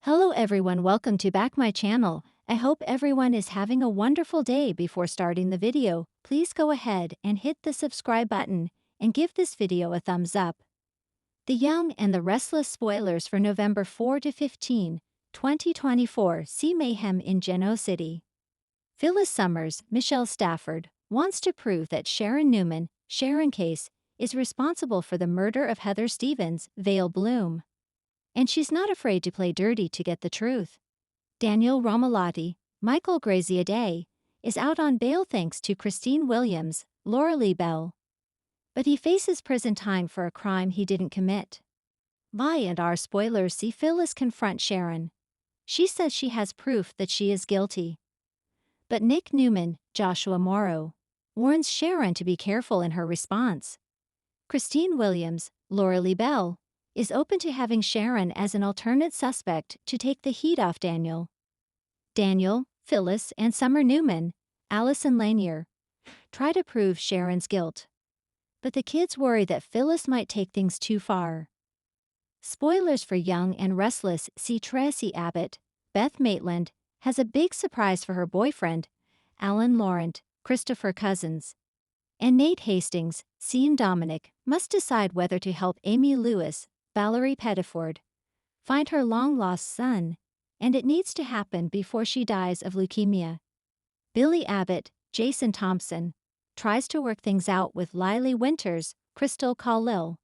Hello everyone, welcome to back my channel. I hope everyone is having a wonderful day. Before starting the video, please go ahead and hit the subscribe button and give this video a thumbs up. The Young and the Restless spoilers for November 4 to 15, 2024 see mayhem in Genoa City. Phyllis Summers, Michelle Stafford, wants to prove that Sharon Newman, Sharon Case, is responsible for the murder of Heather Stevens, Vale Bloom. And she's not afraid to play dirty to get the truth. Daniel Romalotti, Michael Graziadei, is out on bail thanks to Christine Williams, Laura Lee Bell. But he faces prison time for a crime he didn't commit. Vi and our spoilers see Phyllis confront Sharon. She says she has proof that she is guilty. But Nick Newman, Joshua Morrow, warns Sharon to be careful in her response. Christine Williams, Laura Lee Bell, is open to having Sharon as an alternate suspect to take the heat off Daniel. Daniel, Phyllis, and Summer Newman, Allison Lanier, try to prove Sharon's guilt. But the kids worry that Phyllis might take things too far. Spoilers for Young and Restless see Tracy Abbott, Beth Maitland, has a big surprise for her boyfriend, Alan Laurent, Christopher Cousins. And Nate Hastings, Sean Dominic, must decide whether to help Amy Lewis, Valerie Pettiford, find her long-lost son, and it needs to happen before she dies of leukemia. Billy Abbott, Jason Thompson, tries to work things out with Lily Winters, Crystal Khalil.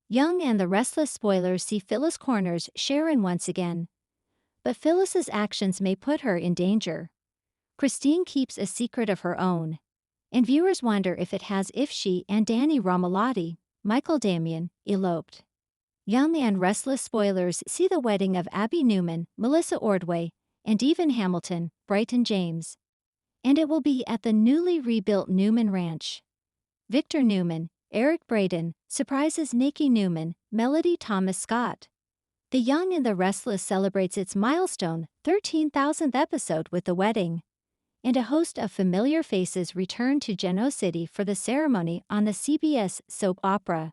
Young and the Restless spoilers see Phyllis corners Sharon once again. But Phyllis's actions may put her in danger. Christine keeps a secret of her own, and viewers wonder if she and Danny Romalotti, Michael Damian, eloped. Young and Restless spoilers see the wedding of Abby Newman, Melissa Ordway, and Evan Hamilton, Brighton James. And it will be at the newly rebuilt Newman Ranch. Victor Newman, Eric Braden, surprises Nikki Newman, Melody Thomas Scott. The Young and the Restless celebrates its milestone 13,000th episode with the wedding. And a host of familiar faces return to Genoa City for the ceremony on the CBS soap opera.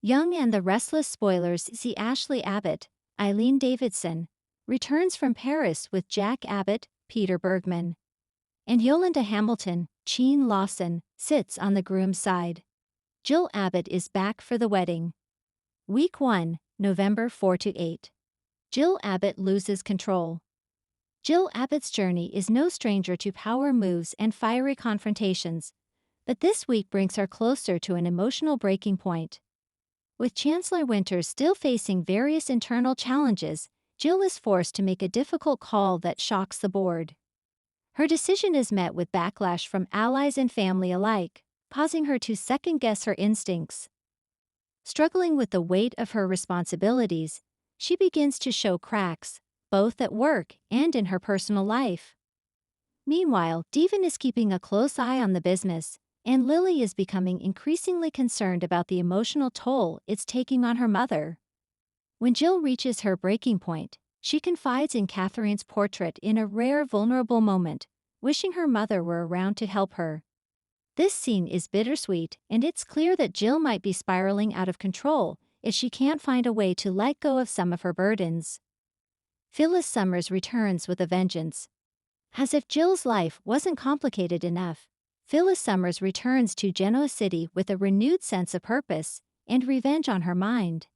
Young and the Restless spoilers see Ashley Abbott, Eileen Davidson, returns from Paris with Jack Abbott, Peter Bergman. And Yolanda Hamilton, Cheen Lawson, sits on the groom's side. Jill Abbott is back for the wedding. Week 1, November 4 to 8. Jill Abbott loses control. Jill Abbott's journey is no stranger to power moves and fiery confrontations, but this week brings her closer to an emotional breaking point. With Chancellor Winters still facing various internal challenges, Jill is forced to make a difficult call that shocks the board. Her decision is met with backlash from allies and family alike, causing her to second-guess her instincts. Struggling with the weight of her responsibilities, she begins to show cracks, both at work and in her personal life. Meanwhile, Devon is keeping a close eye on the business, and Lily is becoming increasingly concerned about the emotional toll it's taking on her mother. When Jill reaches her breaking point, she confides in Catherine's portrait in a rare vulnerable moment, wishing her mother were around to help her. This scene is bittersweet, and it's clear that Jill might be spiraling out of control if she can't find a way to let go of some of her burdens. Phyllis Summers returns with a vengeance. As if Jill's life wasn't complicated enough, Phyllis Summers returns to Genoa City with a renewed sense of purpose and revenge on her mind.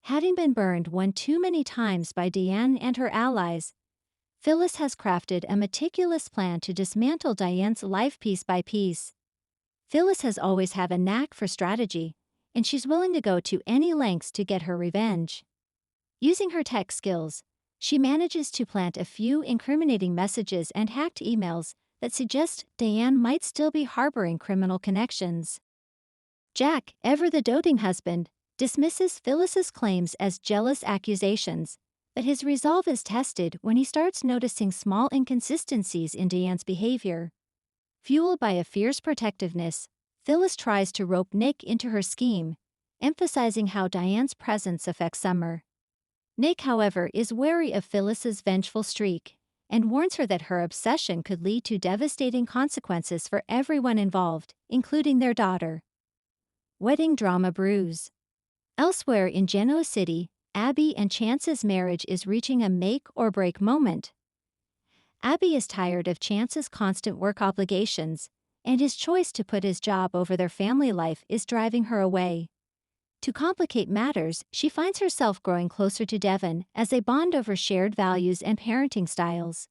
Having been burned one too many times by Diane and her allies, Phyllis has crafted a meticulous plan to dismantle Diane's life piece by piece. Phyllis has always had a knack for strategy, and she's willing to go to any lengths to get her revenge. Using her tech skills, she manages to plant a few incriminating messages and hacked emails that suggest Diane might still be harboring criminal connections. Jack, ever the doting husband, dismisses Phyllis's claims as jealous accusations, but his resolve is tested when he starts noticing small inconsistencies in Diane's behavior. Fueled by a fierce protectiveness, Phyllis tries to rope Nick into her scheme, emphasizing how Diane's presence affects Summer. Nick, however, is wary of Phyllis's vengeful streak and warns her that her obsession could lead to devastating consequences for everyone involved, including their daughter. Wedding drama brews. Elsewhere in Genoa City, Abby and Chance's marriage is reaching a make or break moment. Abby is tired of Chance's constant work obligations, and his choice to put his job over their family life is driving her away. To complicate matters, she finds herself growing closer to Devon as they bond over shared values and parenting styles.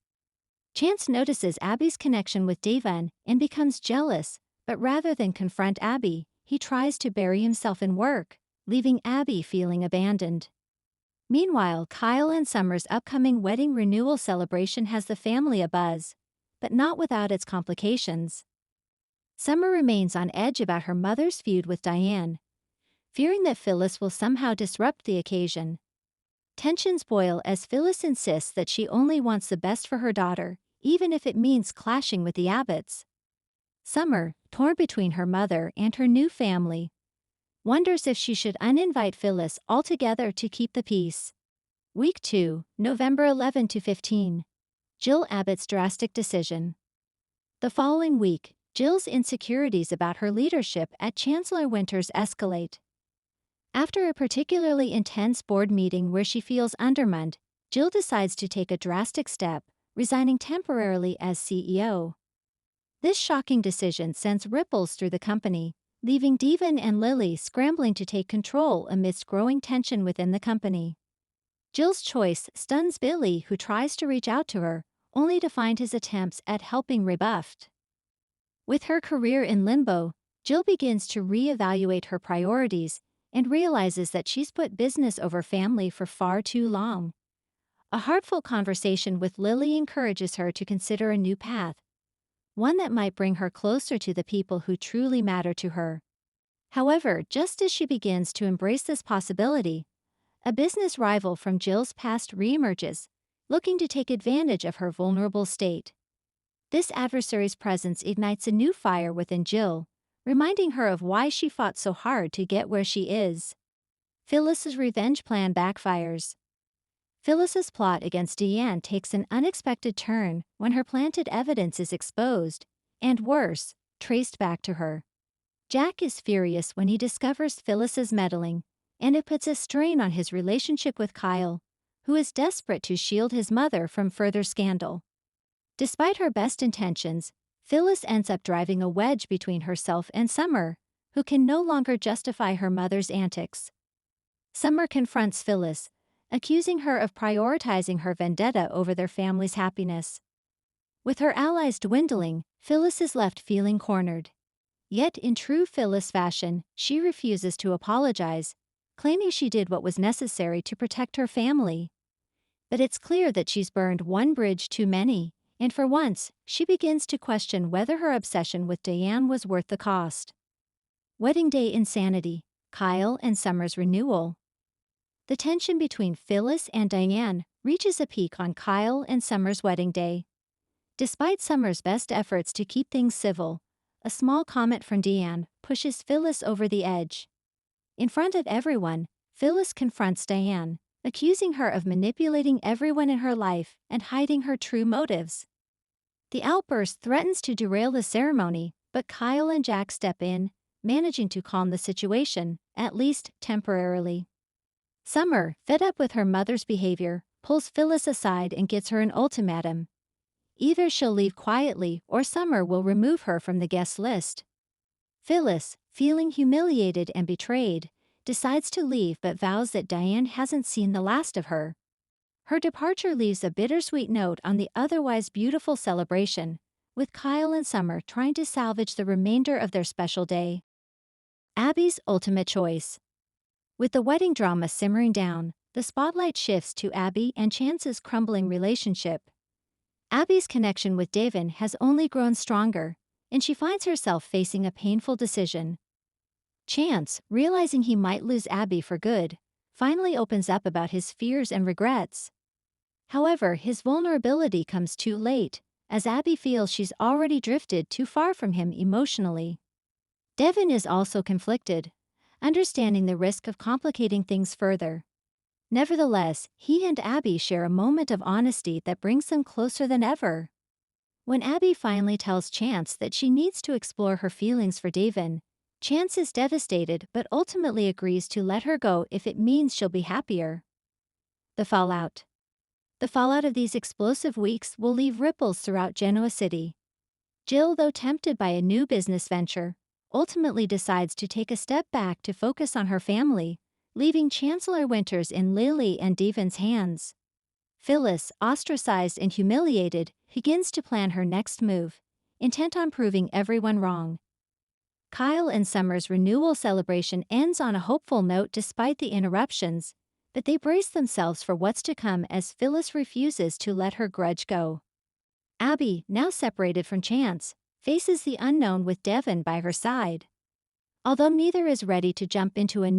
Chance notices Abby's connection with Devon and becomes jealous, but rather than confront Abby, he tries to bury himself in work, leaving Abby feeling abandoned. Meanwhile, Kyle and Summer's upcoming wedding renewal celebration has the family abuzz, but not without its complications. Summer remains on edge about her mother's feud with Diane, fearing that Phyllis will somehow disrupt the occasion. Tensions boil as Phyllis insists that she only wants the best for her daughter, even if it means clashing with the Abbotts. Summer, torn between her mother and her new family, wonders if she should uninvite Phyllis altogether to keep the peace. Week 2, November 11 to 15. Jill Abbott's drastic decision. The following week, Jill's insecurities about her leadership at Chancellor Winters escalate. After a particularly intense board meeting where she feels undermined, Jill decides to take a drastic step, resigning temporarily as CEO. This shocking decision sends ripples through the company, leaving Devon and Lily scrambling to take control amidst growing tension within the company. Jill's choice stuns Billy, who tries to reach out to her, only to find his attempts at helping rebuffed. With her career in limbo, Jill begins to reevaluate her priorities and realizes that she's put business over family for far too long. A heartfelt conversation with Lily encourages her to consider a new path, one that might bring her closer to the people who truly matter to her. However, just as she begins to embrace this possibility, a business rival from Jill's past reemerges, looking to take advantage of her vulnerable state. This adversary's presence ignites a new fire within Jill, reminding her of why she fought so hard to get where she is. Phyllis's revenge plan backfires. Phyllis's plot against Deanne takes an unexpected turn when her planted evidence is exposed, and worse, traced back to her. Jack is furious when he discovers Phyllis's meddling, and it puts a strain on his relationship with Kyle, who is desperate to shield his mother from further scandal. Despite her best intentions, Phyllis ends up driving a wedge between herself and Summer, who can no longer justify her mother's antics. Summer confronts Phyllis, accusing her of prioritizing her vendetta over their family's happiness. With her allies dwindling, Phyllis is left feeling cornered. Yet in true Phyllis fashion, she refuses to apologize, claiming she did what was necessary to protect her family. But it's clear that she's burned one bridge too many, and for once, she begins to question whether her obsession with Diane was worth the cost. Wedding day insanity, Kyle and Summer's renewal. The tension between Phyllis and Diane reaches a peak on Kyle and Summer's wedding day. Despite Summer's best efforts to keep things civil, a small comment from Diane pushes Phyllis over the edge. In front of everyone, Phyllis confronts Diane, accusing her of manipulating everyone in her life and hiding her true motives. The outburst threatens to derail the ceremony, but Kyle and Jack step in, managing to calm the situation, at least temporarily. Summer, fed up with her mother's behavior, pulls Phyllis aside and gets her an ultimatum. Either she'll leave quietly or Summer will remove her from the guest list. Phyllis, feeling humiliated and betrayed, decides to leave but vows that Diane hasn't seen the last of her. Her departure leaves a bittersweet note on the otherwise beautiful celebration, with Kyle and Summer trying to salvage the remainder of their special day. Abby's ultimate choice. With the wedding drama simmering down, the spotlight shifts to Abby and Chance's crumbling relationship. Abby's connection with Devon has only grown stronger, and she finds herself facing a painful decision. Chance, realizing he might lose Abby for good, finally opens up about his fears and regrets. However, his vulnerability comes too late, as Abby feels she's already drifted too far from him emotionally. Devon is also conflicted, understanding the risk of complicating things further. Nevertheless, he and Abby share a moment of honesty that brings them closer than ever. When Abby finally tells Chance that she needs to explore her feelings for Devon, Chance is devastated but ultimately agrees to let her go if it means she'll be happier. The fallout. The fallout of these explosive weeks will leave ripples throughout Genoa City. Jill, though tempted by a new business venture, ultimately decides to take a step back to focus on her family, leaving Chancellor Winters in Lily and Devon's hands. Phyllis, ostracized and humiliated, begins to plan her next move, intent on proving everyone wrong. Kyle and Summer's renewal celebration ends on a hopeful note despite the interruptions, but they brace themselves for what's to come as Phyllis refuses to let her grudge go. Abby, now separated from Chance, faces the unknown with Devon by her side. Although neither is ready to jump into a